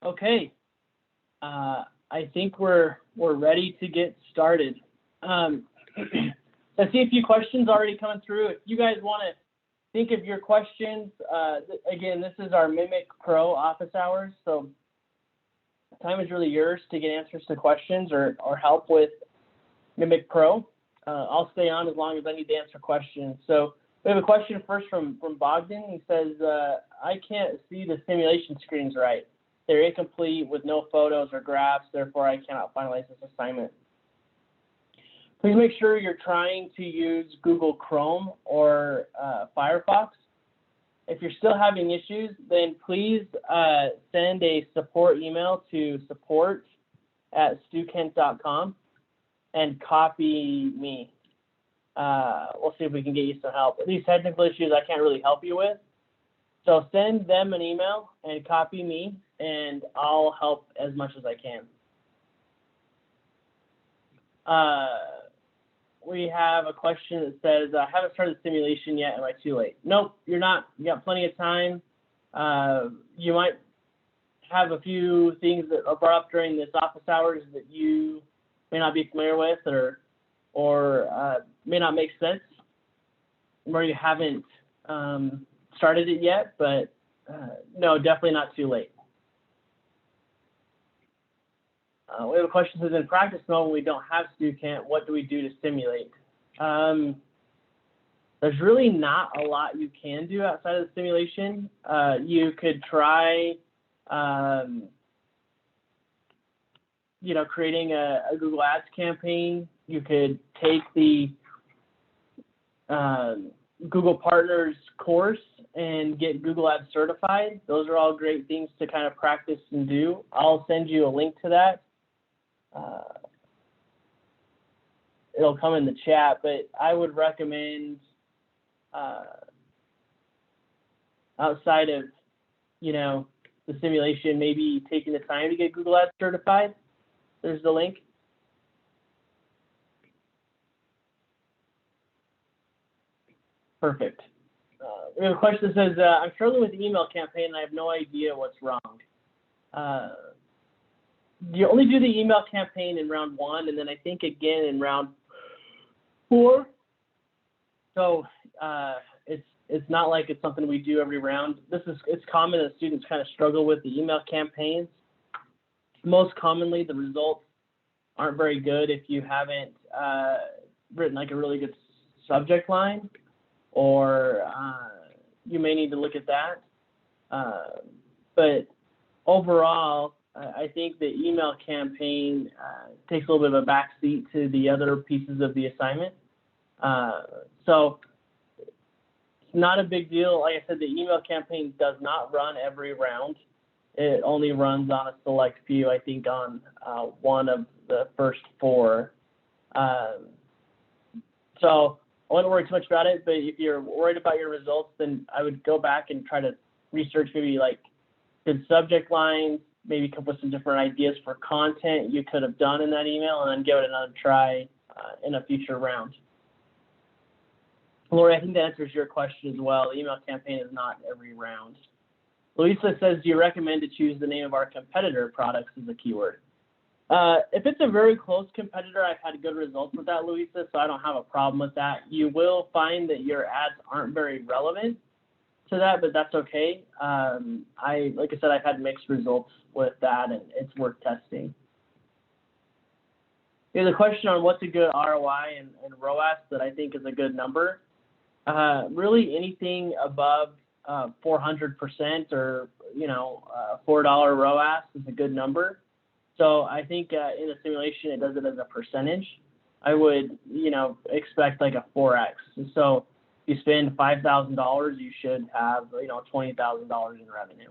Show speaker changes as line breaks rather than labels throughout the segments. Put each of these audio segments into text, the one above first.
Okay, I think we're ready to get started. I see a few questions already coming through. If you guys want to think of your questions, again, this is our Mimic Pro office hours, so time is really yours to get answers to questions or help with Mimic Pro. I'll stay on as long as I need to answer questions. So we have a question first from Bogdan. He says, I can't see the simulation screens right. They're incomplete with no photos or graphs, therefore I cannot finalize this assignment. Please make sure you're trying to use Google Chrome or Firefox. If you're still having issues, then please send a support email to support@stewkent.com and copy me. We'll see if we can get you some help. These technical issues I can't really help you with. So send them an email and copy me, and I'll help as much as I can. We have a question that says, I haven't started the simulation yet. Am I too late? Nope, you're not. You got plenty of time. You might have a few things that are brought up during this office hours that you may not be familiar with or may not make sense, where you haven't started it yet, but no, definitely not too late. We have a question that says, in practice mode, when we don't have StuKent, what do we do to simulate? There's really not a lot you can do outside of the simulation. You could try, creating a Google Ads campaign. You could take the Google Partners course and get Google Ads certified. Those are all great things to kind of practice and do. I'll send you a link to that. It'll come in the chat, but I would recommend outside of, the simulation, maybe taking the time to get Google Ads certified. There's the link. Perfect. We have a question that says, I'm struggling with the email campaign and I have no idea what's wrong. You only do the email campaign in round 1, and then I think again in round 4. So it's not like it's something we do every round. It's common that students kind of struggle with the email campaigns. Most commonly, the results aren't very good if you haven't written like a really good subject line, or you may need to look at that. But overall, I think the email campaign takes a little bit of a backseat to the other pieces of the assignment. So it's not a big deal. Like I said, the email campaign does not run every round. It only runs on a select few, I think on one of the first 4. So I wouldn't worry too much about it, but if you're worried about your results, then I would go back and try to research maybe like good subject lines, maybe come up with some different ideas for content you could have done in that email, and then give it another try in a future round. Lori, I think that answers your question as well. The email campaign is not every round. Louisa says, do you recommend to choose the name of our competitor products as a keyword? If it's a very close competitor, I've had good results with that, Louisa, so I don't have a problem with that. You will find that your ads aren't very relevant to that, but that's okay. Like I said, I've had mixed results with that, and it's worth testing. There's a question on what's a good ROI and ROAS that I think is a good number. Really anything above 400% or $4 ROAS is a good number. So I think in a simulation it does it as a percentage. I would expect like a 4x. So if you spend $5,000, you should have $20,000 in revenue.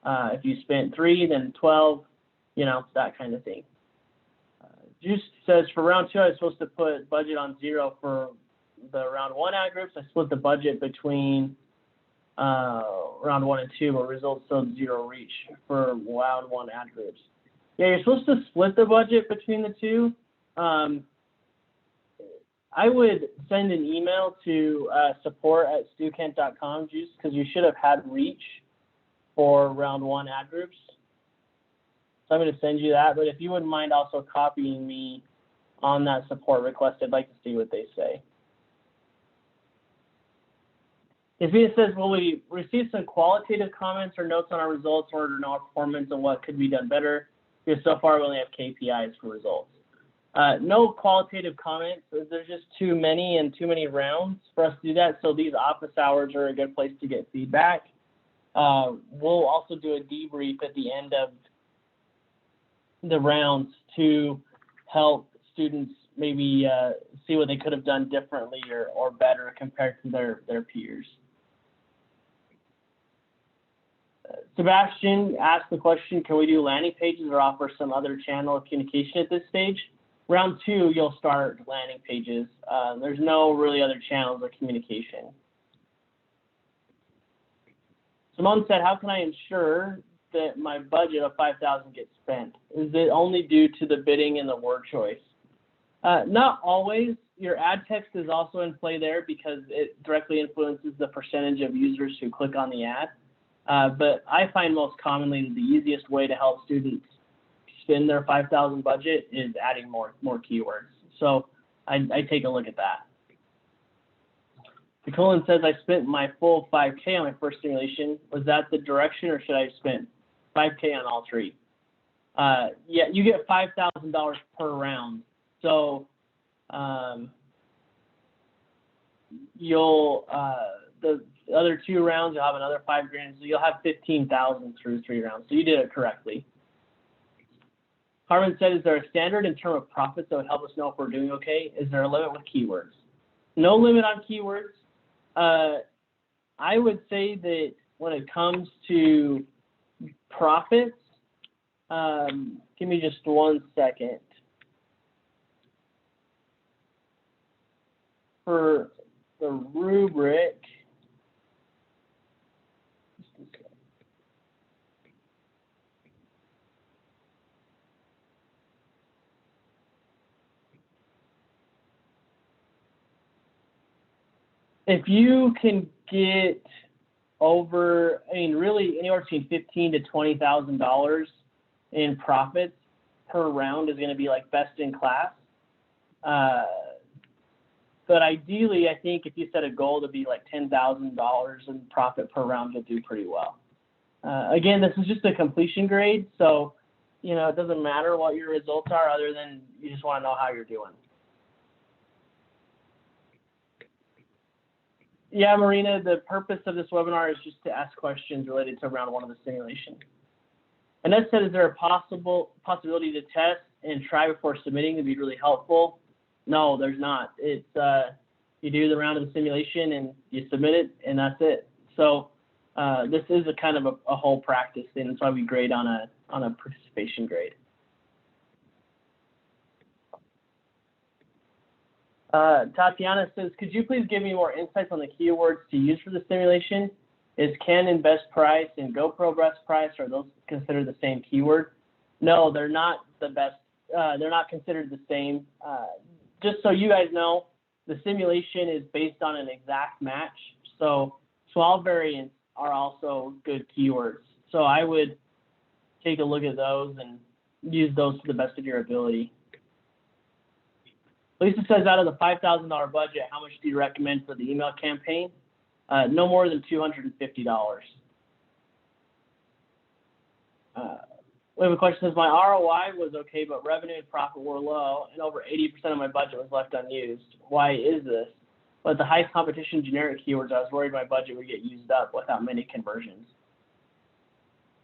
If you spent 3, then 12, that kind of thing. Juice says for round 2, I was supposed to put budget on 0 for the round 1 ad groups. I split the budget between round 1 and 2, but results showed 0 reach for round 1 ad groups. Yeah, you're supposed to split the budget between the 2. I would send an email to support@stewkent.com, Juice, because you should have had reach for round 1 ad groups. So I'm going to send you that. But if you wouldn't mind also copying me on that support request, I'd like to see what they say. If says, will we receive some qualitative comments or notes on our results in order to know our performance and what could be done better? Because so far we only have KPIs for results. No qualitative comments. There's just too many and too many rounds for us to do that. So these office hours are a good place to get feedback. We'll also do a debrief at the end of the rounds to help students maybe see what they could have done differently or better compared to their peers. Sebastian asked the question, can we do landing pages or offer some other channel of communication at this stage? Round 2, you'll start landing pages. There's no really other channels of communication. Simone said, how can I ensure that my budget of $5,000 gets spent? Is it only due to the bidding and the word choice? Not always. Your ad text is also in play there because it directly influences the percentage of users who click on the ad. But I find most commonly the easiest way to help students spend their $5,000 budget is adding more keywords. So I take a look at that. Colin says, I spent my full $5K on my first simulation. Was that the direction, or should I have spent $5K on all 3? Yeah, you get $5,000 per round. So you'll the other 2 rounds, you'll have another $5,000. So you'll have $15,000 through 3 rounds. So you did it correctly. Harmon said, is there a standard in terms of profits that would help us know if we're doing okay? Is there a limit with keywords? No limit on keywords. I would say that when it comes to profits, give me just 1 second. For the rubric, if you can get over, really anywhere between $15,000 to $20,000 in profits per round is going to be like best in class. But ideally, I think if you set a goal to be like $10,000 in profit per round, you'll do pretty well. Again, this is just a completion grade, so it doesn't matter what your results are other than you just want to know how you're doing. Yeah, Marina, the purpose of this webinar is just to ask questions related to round 1 of the simulation. And that said, is there a possibility to test and try before submitting to be really helpful? No, there's not. It's you do the round of the simulation and you submit it, and that's it. So this is a kind of a whole practice thing. That's why we grade on a participation grade. Tatiana says, could you please give me more insights on the keywords to use for the simulation? Is Canon best price and GoPro best price, are those considered the same keyword? No, they're not the best. They're not considered the same. Just so you guys know, the simulation is based on an exact match. So small variants are also good keywords. So I would take a look at those and use those to the best of your ability. Lisa says, out of the $5,000 budget, how much do you recommend for the email campaign? No more than $250. We have a question that says, my ROI was okay, but revenue and profit were low, and over 80% of my budget was left unused. Why is this? But the high competition generic keywords, I was worried my budget would get used up without many conversions.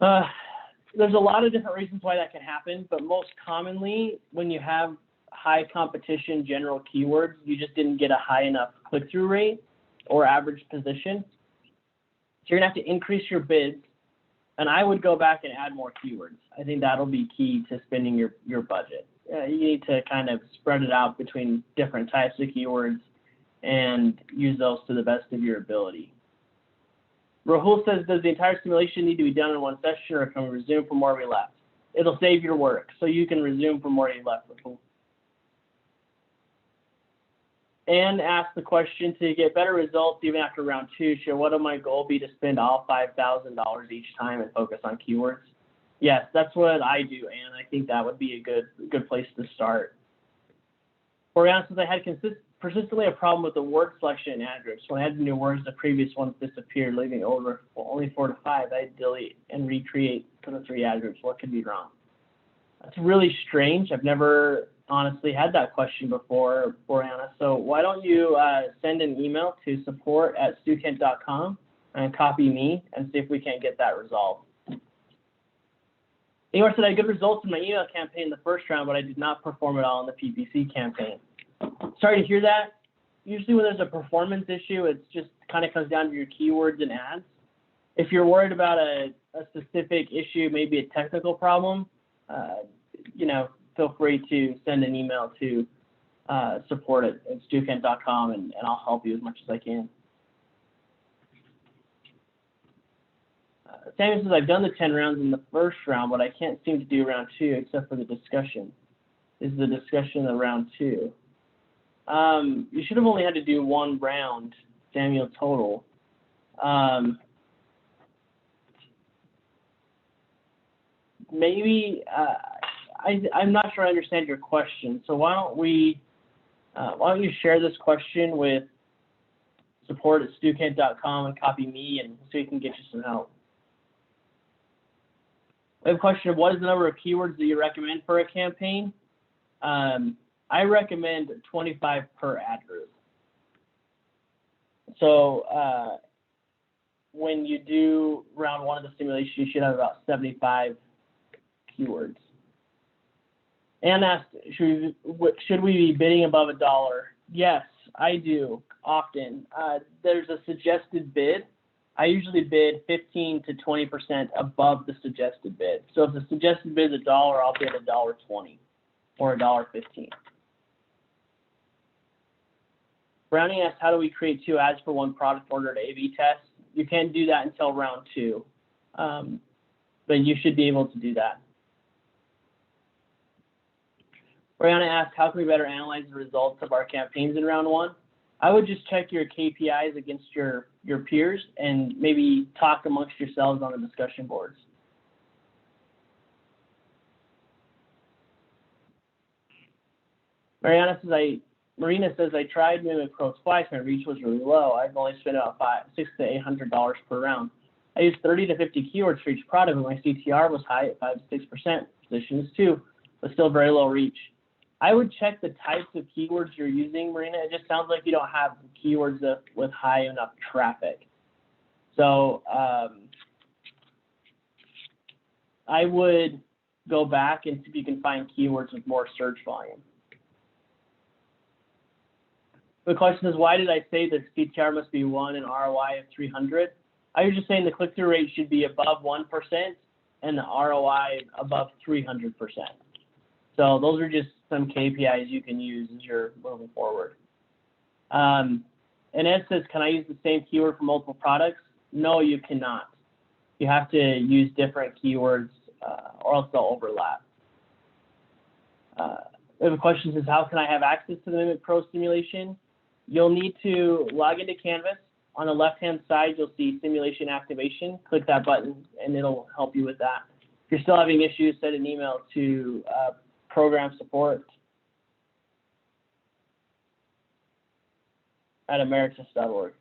There's a lot of different reasons why that can happen, but most commonly, when you have high competition general keywords, you just didn't get a high enough click-through rate or average position. So you're gonna have to increase your bids, and I would go back and add more keywords. I think that'll be key to spending your budget. You need to kind of spread it out between different types of keywords and use those to the best of your ability. Rahul says, does the entire simulation need to be done in one session, or can we resume from where we left? It'll save your work, so you can resume from where you left, Rahul. And ask the question, to get better results even after round 2, should one of my goal be to spend all $5,000 each time and focus on keywords? Yes, that's what I do, and I think that would be a good place to start. For instance, I had persistently a problem with the word selection in ad groups. When I had new words, the previous ones disappeared, leaving over only 4 to 5. I delete and recreate for the 3 ad groups. What could be wrong? That's really strange. I've never honestly had that question before, Brianna. So why don't you send an email to support@stewkent.com and copy me and see if we can't get that resolved. Igor said I had good results in my email campaign in the first round, but I did not perform at all in the PPC campaign. Sorry to hear that. Usually when there's a performance issue, it just kind of comes down to your keywords and ads. If you're worried about a specific issue, maybe a technical problem, feel free to send an email to support@stewkent.com and I'll help you as much as I can. Samuel says, I've done the 10 rounds in the first round, but I can't seem to do round 2 except for the discussion. Is the discussion of round 2? You should have only had to do 1 round, Samuel, total. Maybe, I'm not sure I understand your question. So why don't you share this question with support@stewkent.com and copy me and so we can get you some help. I have a question of what is the number of keywords that you recommend for a campaign? I recommend 25 per ad group. So when you do round 1 of the simulation, you should have about 75 keywords. Anne asked, should we be bidding above $1? Yes, I do often. There's a suggested bid. I usually bid 15 to 20% above the suggested bid. So if the suggested bid is $1, I'll bid $1.20 or $1.15. Brownie asked, how do we create 2 ads for 1 product order to A/B test? You can't do that until round 2, but you should be able to do that. Brianna asked, how can we better analyze the results of our campaigns in round 1? I would just check your KPIs against your peers and maybe talk amongst yourselves on the discussion boards. Marina says, I tried Mimic Pro twice. My reach was really low. I've only spent about $600 to $800 per round. I used 30 to 50 keywords for each product, but my CTR was high at 5 to 6%. Positions too, but still very low reach. I would check the types of keywords you're using, Marina. It just sounds like you don't have keywords with high enough traffic. So I would go back and see if you can find keywords with more search volume. The question is, why did I say the CTR must be 1 and ROI of 300? I was just saying the click-through rate should be above 1% and the ROI above 300%. So those are just some KPIs you can use as you're moving forward. And Ed says, can I use the same keyword for multiple products? No, you cannot. You have to use different keywords or else they'll overlap. We have a question that says, how can I have access to the Mimic Pro simulation? You'll need to log into Canvas. On the left-hand side, you'll see simulation activation. Click that button, and it'll help you with that. If you're still having issues, send an email to program support @emeritus.org.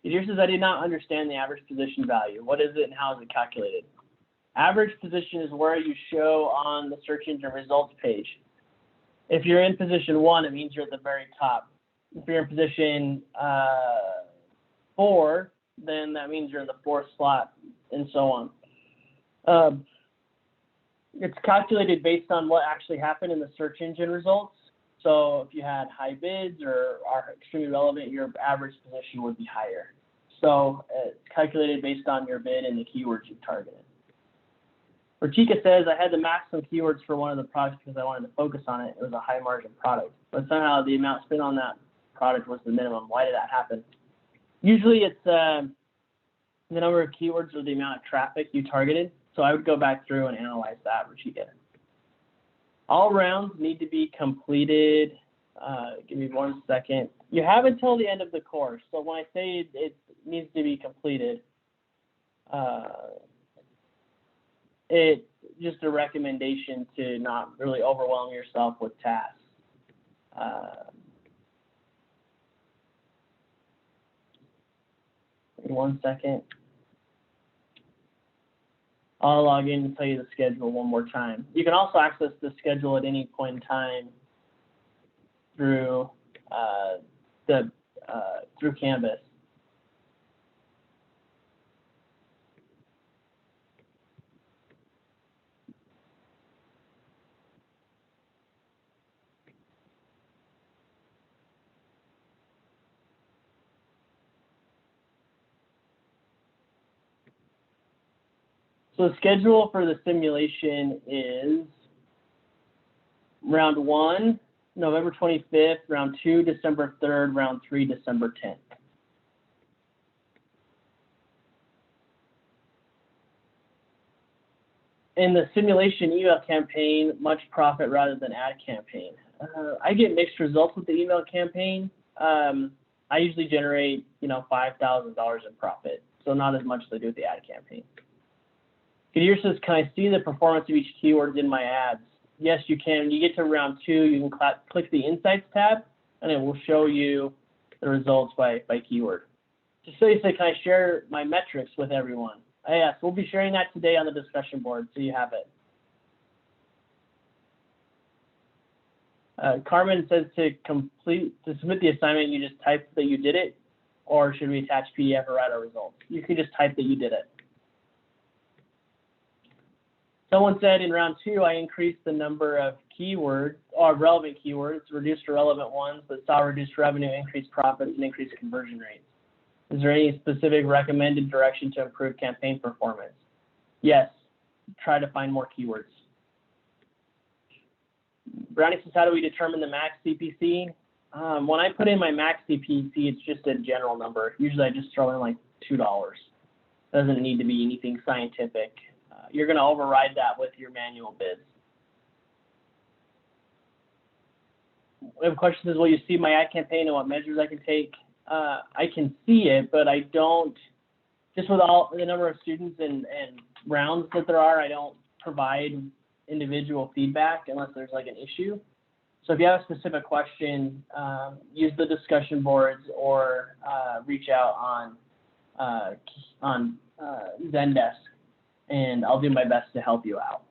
Edir says, I did not understand the average position value. What is it and how is it calculated? Average position is where you show on the search engine results page. If you're in position 1, it means you're at the very top. If you're in position 4, then that means you're in the 4th slot, and so on. It's calculated based on what actually happened in the search engine results. So if you had high bids or are extremely relevant, your average position would be higher. So it's calculated based on your bid and the keywords you've targeted. Rachika says, I had to max some keywords for one of the products because I wanted to focus on it. It was a high margin product, but somehow the amount spent on that product was the minimum. Why did that happen? Usually it's the number of keywords or the amount of traffic you targeted. So I would go back through and analyze that, Rachika. All rounds need to be completed. Give me 1 second. You have until the end of the course. So when I say it needs to be completed, It's just a recommendation to not really overwhelm yourself with tasks. Give me 1 second. I'll log in and tell you the schedule one more time. You can also access the schedule at any point in time through through Canvas. So the schedule for the simulation is round 1, November 25th, round 2, December 3rd, round 3, December 10th. In the simulation email campaign, much profit rather than ad campaign. I get mixed results with the email campaign. I usually generate, $5,000 in profit, so not as much as I do with the ad campaign. Kadir says, can I see the performance of each keyword in my ads? Yes, you can. When you get to round 2, you can click the Insights tab, and it will show you the results by keyword. Just so you say, can I share my metrics with everyone? Yes, we'll be sharing that today on the discussion board, so you have it. Carmen says to submit the assignment, you just type that you did it, or should we attach PDF or write our results? You can just type that you did it. Someone said in round 2, I increased the number of keywords or relevant keywords, reduced irrelevant ones, but saw reduced revenue, increased profits, and increased conversion rates. Is there any specific recommended direction to improve campaign performance? Yes, try to find more keywords. Brownie says, how do we determine the max CPC? When I put in my max CPC, it's just a general number. Usually I just throw in like $2. Doesn't need to be anything scientific. You're going to override that with your manual bids. We have a question that says, will you see my ad campaign and what measures I can take? I can see it, but I don't, just with all the number of students and rounds that there are, I don't provide individual feedback unless there's like an issue. So if you have a specific question, use the discussion boards or reach out on Zendesk, and I'll do my best to help you out.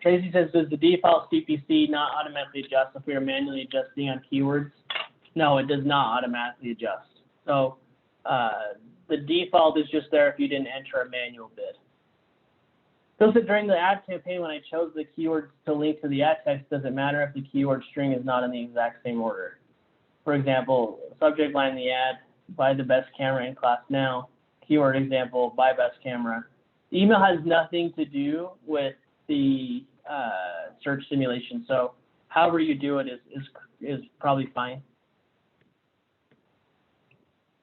Tracy says, does the default CPC not automatically adjust if we are manually adjusting on keywords? No, it does not automatically adjust. So the default is just there if you didn't enter a manual bid. So during the ad campaign, when I chose the keywords to link to the ad text, does it matter if the keyword string is not in the exact same order? For example, subject line in the ad, buy the best camera in class now. Keyword example, buy best camera. The email has nothing to do with the search simulation. So however you do it is probably fine.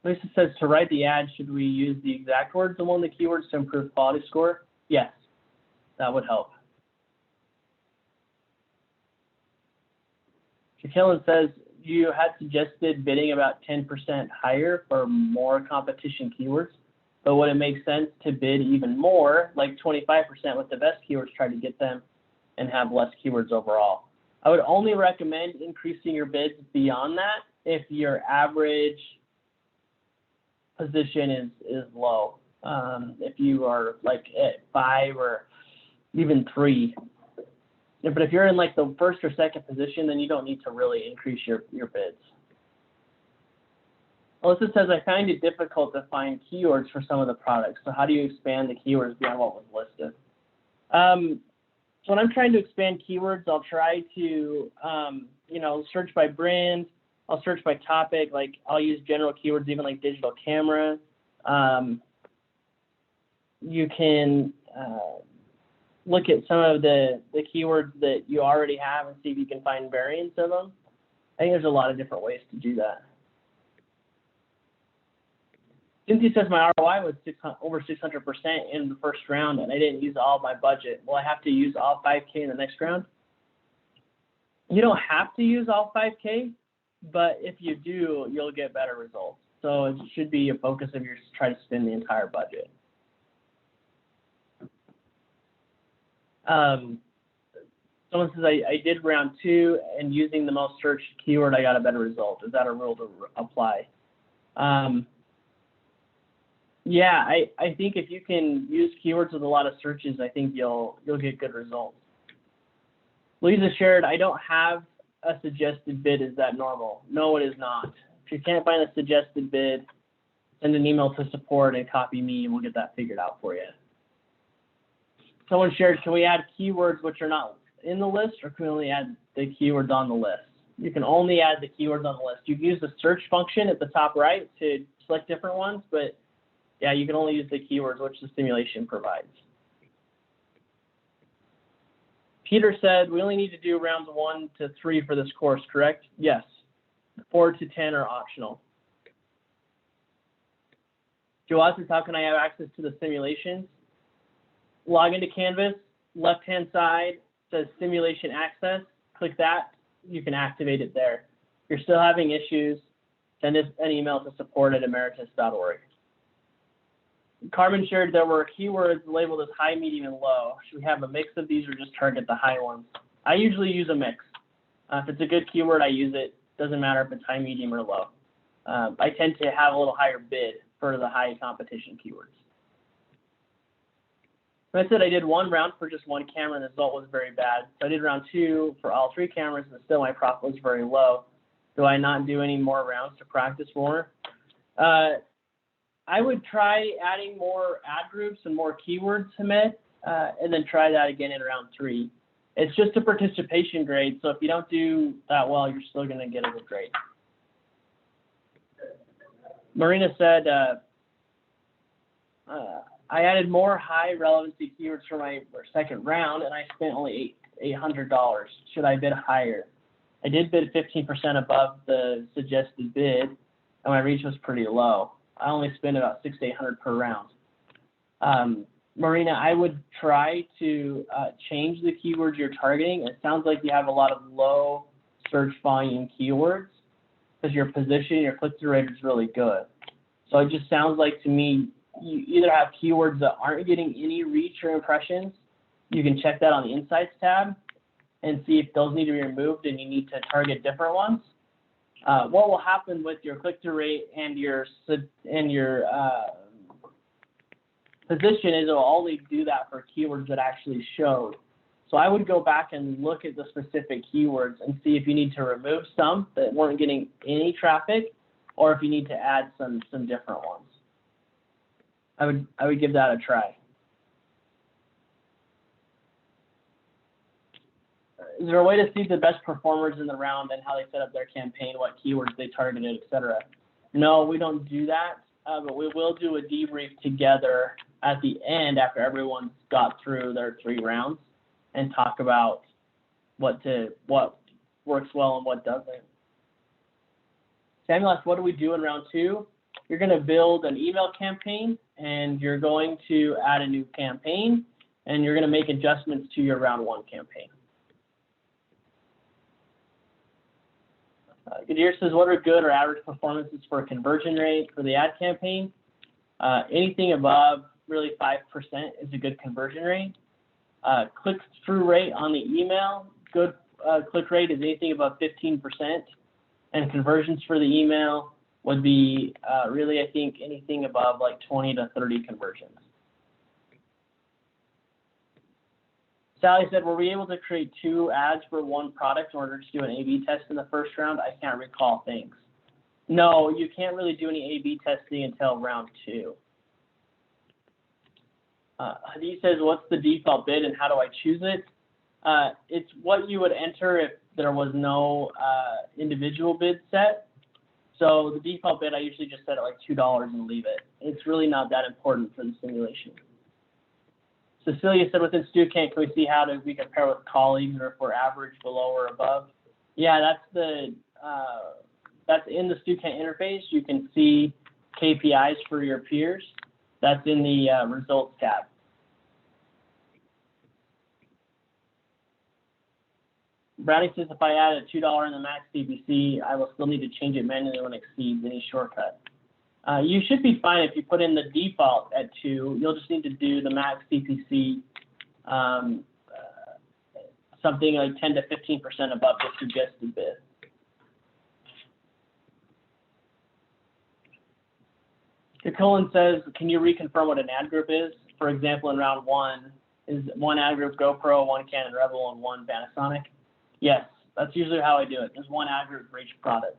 Lisa says, to write the ad, should we use the exact words among the keywords to improve quality score? Yes, that would help. Jacqueline says, you had suggested bidding about 10% higher for more competition keywords, but would it make sense to bid even more, like 25% with the best keywords, try to get them and have less keywords overall? I would only recommend increasing your bids beyond that if your average position is low. If you are like at 5 or even 3. But if you're in like the first or second position, then you don't need to really increase your bids. Melissa says, I find it difficult to find keywords for some of the products. So how do you expand the keywords beyond what was listed? So when I'm trying to expand keywords, I'll try to, search by brand. I'll search by topic. Like I'll use general keywords, even like digital camera. You can look at some of the keywords that you already have and see if you can find variants of them. I think there's a lot of different ways to do that. Cynthia says my ROI was over 600% in the first round, and I didn't use all my budget. Will I have to use all 5K in the next round? You don't have to use all 5K, but if you do, you'll get better results. So it should be a focus of yours to try to spend the entire budget. Someone says, I did round 2 and using the most searched keyword, I got a better result. Is that a rule to apply? Yeah, I think if you can use keywords with a lot of searches, I think you'll get good results. Lisa shared, I don't have a suggested bid. Is that normal? No, it is not. If you can't find a suggested bid, send an email to support and copy me, and we'll get that figured out for you. Someone shared, can we add keywords which are not in the list, or can we only add the keywords on the list? You can only add the keywords on the list. You can use the search function at the top right to select different ones, but yeah, you can only use the keywords which the simulation provides. Peter said, we only need to do rounds 1 to 3 for this course, correct? Yes. 4 to 10 are optional. Joaz says, how can I have access to the simulations? Log into Canvas, left-hand side says simulation access. Click that, you can activate it there. If you're still having issues, send us an email to support@emeritus.org. Carmen shared there were keywords labeled as high, medium, and low. Should we have a mix of these or just target the high ones? I usually use a mix. If it's a good keyword, I use it. Doesn't matter if it's high, medium, or low. I tend to have a little higher bid for the high competition keywords. I said I did 1 round for just 1 camera and the result was very bad. So I did round 2 for all 3 cameras and still my profit was very low. Do I not do any more rounds to practice more? I would try adding more ad groups and more keywords to Med, and then try that again in round 3. It's just a participation grade, so if you don't do that well, you're still going to get a good grade. Marina said, I added more high relevancy keywords for my second round, and I spent only $800. Should I bid higher? I did bid 15% above the suggested bid, and my reach was pretty low. I only spent about $600 to $800 per round. Marina, I would try to change the keywords you're targeting. It sounds like you have a lot of low search volume keywords because your position, your click-through rate is really good. So it just sounds like to me, you either have keywords that aren't getting any reach or impressions. You can check that on the Insights tab and see if those need to be removed and you need to target different ones. What will happen with your click-through rate and your position is it will only do that for keywords that actually showed. So I would go back and look at the specific keywords and see if you need to remove some that weren't getting any traffic or if you need to add some different ones. I would give that a try. Is there a way to see the best performers in the round and how they set up their campaign, what keywords they targeted, etc.? No, we don't do that, but we will do a debrief together at the end after everyone's got through their 3 rounds and talk about what works well and what doesn't. Samuel asked, what do we do in round 2? You're going to build an email campaign and you're going to add a new campaign and you're going to make adjustments to your round 1 campaign. Gadir says, what are good or average performances for a conversion rate for the ad campaign? Anything above really 5% is a good conversion rate. Click-through rate on the email, good click rate is anything above 15%. And conversions for the email would be really, I think, anything above like 20 to 30 conversions. Sally said, were we able to create 2 ads for 1 product in order to do an A/B test in the first round? I can't recall things. No, you can't really do any A/B testing until round 2. Hadi says, what's the default bid and how do I choose it? It's what you would enter if there was no individual bid set. So the default bid, I usually just set it like $2 and leave it. It's really not that important for the simulation. Cecilia said, within StuCamp, can we see how we compare with colleagues or if we're average, below, or above? Yeah, that's in the StuCamp interface. You can see KPIs for your peers. That's in the results tab. Brownie says if I add a $2 in the max CPC, I will still need to change it manually when it exceeds any shortcut. You should be fine if you put in the default at 2. You'll just need to do the max CPC, something like 10 to 15% above the suggested bid. Colin says, can you reconfirm what an ad group is? For example, in round 1, is one ad group GoPro, one Canon Rebel, and one Panasonic? Yes, that's usually how I do it. There's one ad group for each product.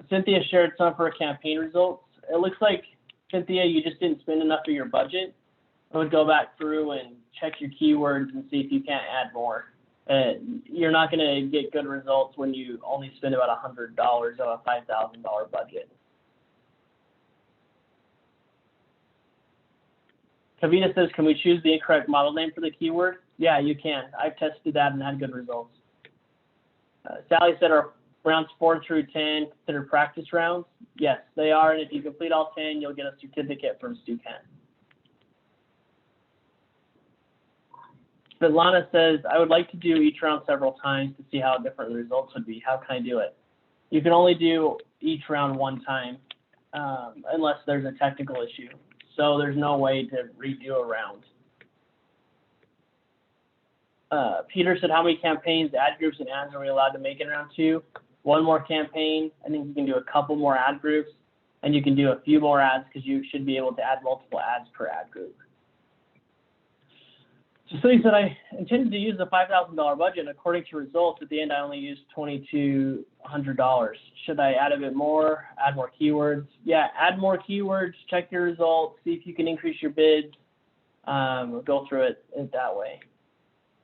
Cynthia shared some of her campaign results. It looks like, Cynthia, you just didn't spend enough of your budget. I would go back through and check your keywords and see if you can't add more. You're not going to get good results when you only spend about $100 of a $5,000 budget. Kavita says, can we choose the incorrect model name for the keyword? Yeah, you can. I've tested that and had good results. Sally said, are rounds 4 through 10 considered practice rounds? Yes, they are. And if you complete all 10, you'll get a certificate from Stu Kent. But Lana says, I would like to do each round several times to see how different the results would be. How can I do it? You can only do each round one time unless there's a technical issue. So there's no way to redo a round. Peter said, how many campaigns, ad groups, and ads are we allowed to make in round 2? One more campaign. I think you can do a couple more ad groups, and you can do a few more ads because you should be able to add multiple ads per ad group. So he said, I intended to use the $5,000 budget, and according to results, at the end, I only used $2,200. Should I add a bit more, add more keywords? Yeah, add more keywords, check your results, see if you can increase your bids, go through it that way.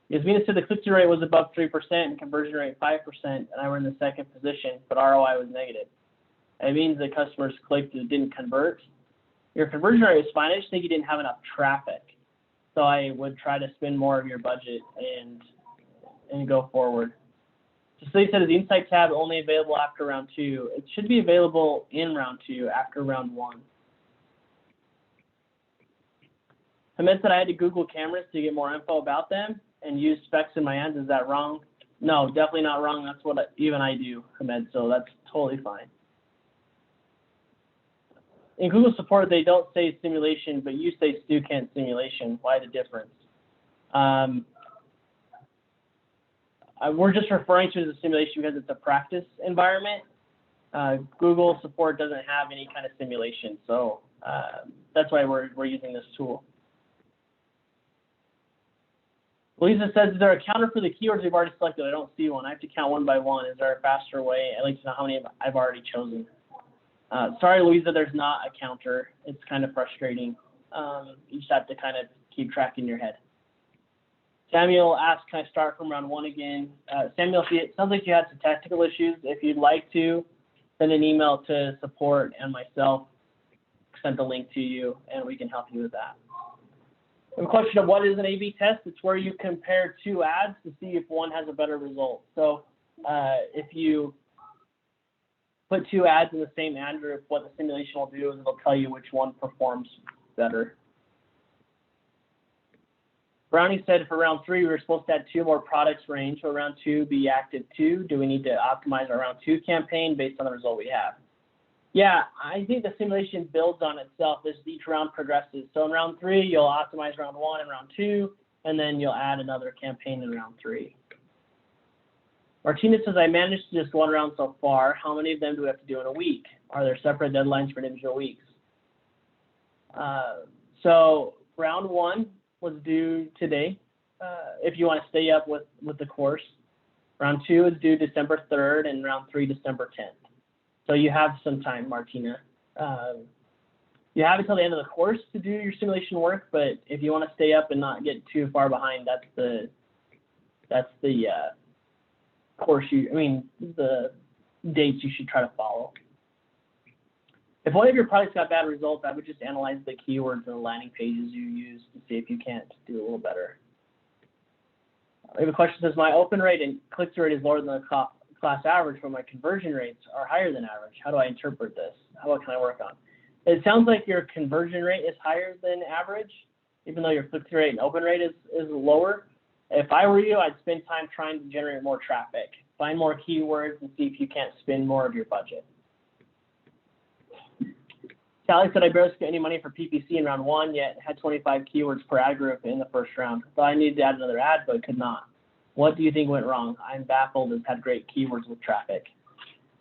Yasmina said the click-through rate was above 3% and conversion rate 5%, and I were in the second position, but ROI was negative. It means the customers clicked and didn't convert. Your conversion rate was fine. I just think you didn't have enough traffic. So I would try to spend more of your budget and go forward. So he said, is the Insight tab only available after round 2? It should be available in round 2 after round 1. Hamed said I had to Google cameras to get more info about them and use specs in my ads. Is that wrong? No, definitely not wrong. That's what even I do, Hamed, so that's totally fine. In Google support, they don't say simulation, but you say Stu Kent simulation. Why the difference? We're just referring to it as a simulation because it's a practice environment. Google support doesn't have any kind of simulation, so that's why we're using this tool. Lisa says, is there a counter for the keywords we've already selected? I don't see one. I have to count one by one. Is there a faster way? I'd like to know how many I've already chosen. Sorry, Louisa, there's not a counter. It's kind of frustrating. You just have to kind of keep track in your head. Samuel asked, can I start from round 1 again? Samuel, it sounds like you had some technical issues. If you'd like to, send an email to support and myself. Send the link to you, and we can help you with that. The question of what is an A/B test? It's where you compare 2 ads to see if one has a better result. So if you put 2 ads in the same ad group, what the simulation will do is it'll tell you which one performs better. Brownie said for round 3, we were supposed to add 2 more products range. So round 2 be active 2. Do we need to optimize our round 2 campaign based on the result we have? Yeah, I think the simulation builds on itself as each round progresses. So in round 3, you'll optimize round 1 and round 2, and then you'll add another campaign in round 3. Martina says, I managed just 1 round so far. How many of them do we have to do in a week? Are there separate deadlines for individual weeks? So round 1 was due today, if you want to stay up with the course. Round 2 is due December 3rd, and round 3, December 10th. So you have some time, Martina. You have until the end of the course to do your simulation work, but if you want to stay up and not get too far behind, that's the course the dates you should try to follow. If one of your products got bad results, I would just analyze the keywords and the landing pages you use to see if you can't do a little better. We have a question that says, my open rate and click-through rate is lower than the class average, but my conversion rates are higher than average. How do I interpret this? What can I work on? It sounds like your conversion rate is higher than average, even though your click-through rate and open rate is lower. If I were you, I'd spend time trying to generate more traffic. Find more keywords and see if you can't spend more of your budget. Sally said, I barely spent any money for PPC in round 1, yet had 25 keywords per ad group in the first round. Thought I needed to add another ad, but could not. What do you think went wrong? I'm baffled as had great keywords with traffic.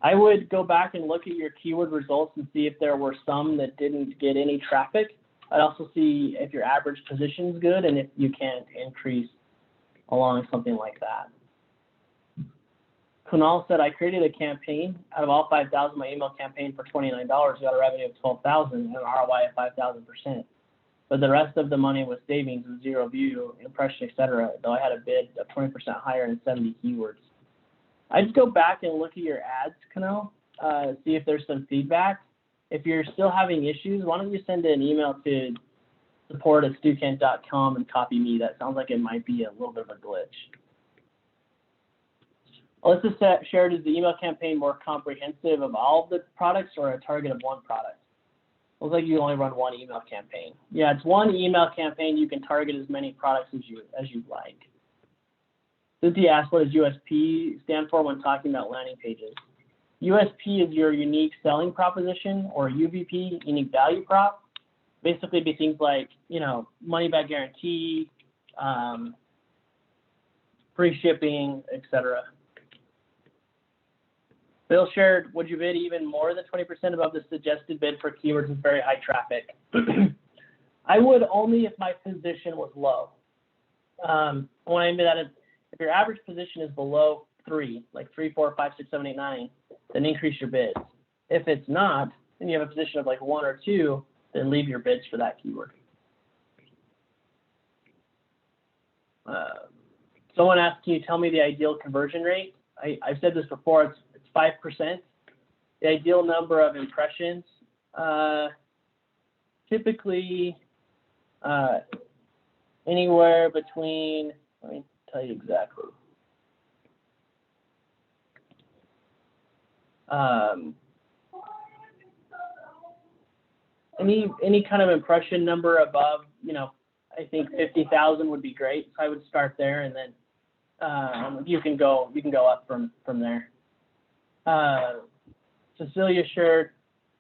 I would go back and look at your keyword results and see if there were some that didn't get any traffic. I'd also see if your average position is good and if you can't increase along something like that. Kunal said, I created a campaign out of all 5,000, my email campaign for $29, got a revenue of 12,000 and an ROI of 5,000%. But the rest of the money was savings with 0 view, impression, etc. Though I had a bid of 20% higher and 70 keywords. I'd go back and look at your ads, Kunal, see if there's some feedback. If you're still having issues, why don't you send an email to support@stewkent.com and copy me. That sounds like it might be a little bit of a glitch. Alyssa shared, is the email campaign more comprehensive of all of the products or a target of one product? Looks like you only run one email campaign. Yeah, it's one email campaign. You can target as many products as you'd like. Cynthia asked, what does USP stand for when talking about landing pages? USP is your unique selling proposition, or UVP, unique value prop. Basically, be things like, money back guarantee, free shipping, etc. Bill shared, would you bid even more than 20% above the suggested bid for keywords with very high traffic? I would only if my position was low. What I mean by that is, if your average position is below 3, like 3, 4, 5, 6, 7, 8, 9, then increase your bids. If it's not, and you have a position of like 1 or 2, then leave your bids for that keyword. Someone asked, can you tell me the ideal conversion rate? I've said this before, it's 5%. The ideal number of impressions, typically anywhere between, let me tell you exactly. Any kind of impression number above, I think 50,000 would be great. So I would start there, and then you can go up from there. Cecilia shared,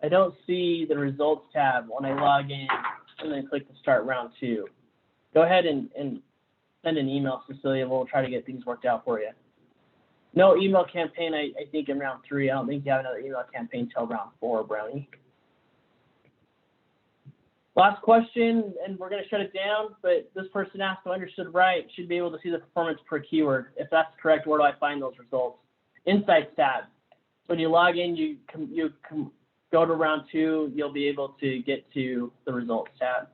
I don't see the results tab when I log in and then click to start round 2. Go ahead and send an email, Cecilia. We'll try to get things worked out for you. No email campaign, I think, in round 3. I don't think you have another email campaign till round 4, Brownie. Last question, and we're going to shut it down, but this person asked, if I understood right, should be able to see the performance per keyword. If that's correct, where do I find those results? Insights tab. When you log in, you go to round 2, you'll be able to get to the results tab.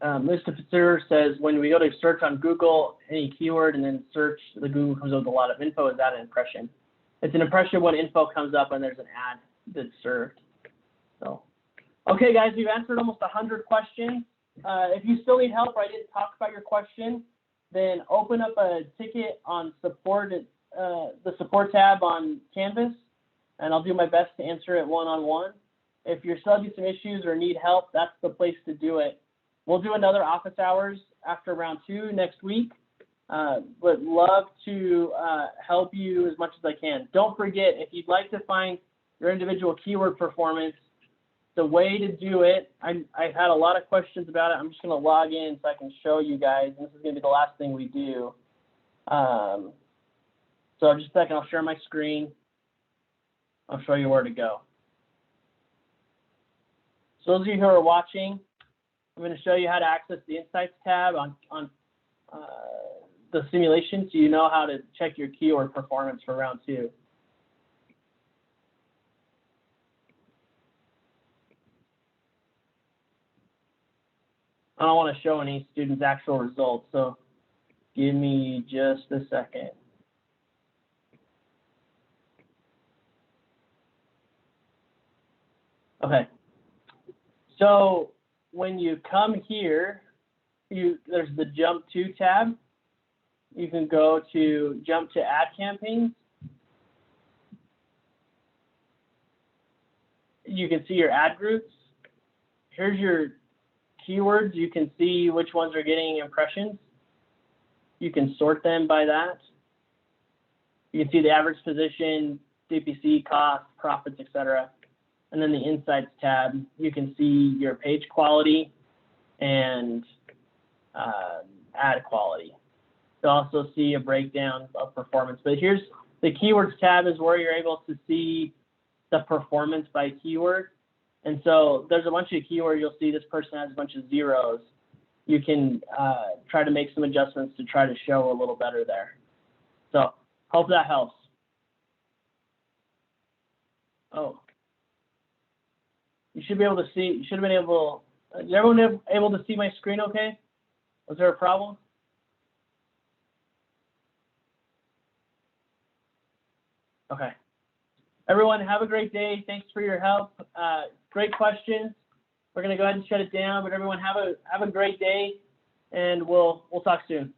Mr. Fitzgerald says, when we go to search on Google, any keyword, and then search, the Google comes up with a lot of info. Is that an impression? It's an impression when info comes up and there's an ad that's served. So, okay, guys, we've answered almost 100 questions. If you still need help or I didn't talk about your question, then open up a ticket on support, the support tab on Canvas, and I'll do my best to answer it one-on-one. If you're still having some issues or need help, that's the place to do it. We'll do another office hours after round 2 next week. But love to help you as much as I can. Don't forget, if you'd like to find your individual keyword performance, the way to do it, I've had a lot of questions about it. I'm just going to log in so I can show you guys. This is going to be the last thing we do. So just a second, I'll share my screen. I'll show you where to go. So those of you who are watching, I'm going to show you how to access the Insights tab on the simulation so you know how to check your keyword performance for round 2. I don't want to show any students' actual results, so give me just a second. Okay. So when you come here, there's the Jump To tab. You can go to Jump to Ad Campaigns. you can see your ad groups. Here's your keywords. You can see which ones are getting impressions. You can sort them by that. You can see the average position, CPC, cost, profits, etc. And then the Insights tab, you can see your page quality and ad quality. You'll also see a breakdown of performance. But here's the Keywords tab is where you're able to see the performance by keyword. And so there's a bunch of keywords. You'll see this person has a bunch of zeros. You can try to make some adjustments to try to show a little better there. So hope that helps. Oh, you should be able to see. You should have been able. Is everyone able to see my screen? Okay. Was there a problem? Okay. Everyone, have a great day. Thanks for your help. Great questions. We're going to go ahead and shut it down, but everyone have a great day, and we'll talk soon.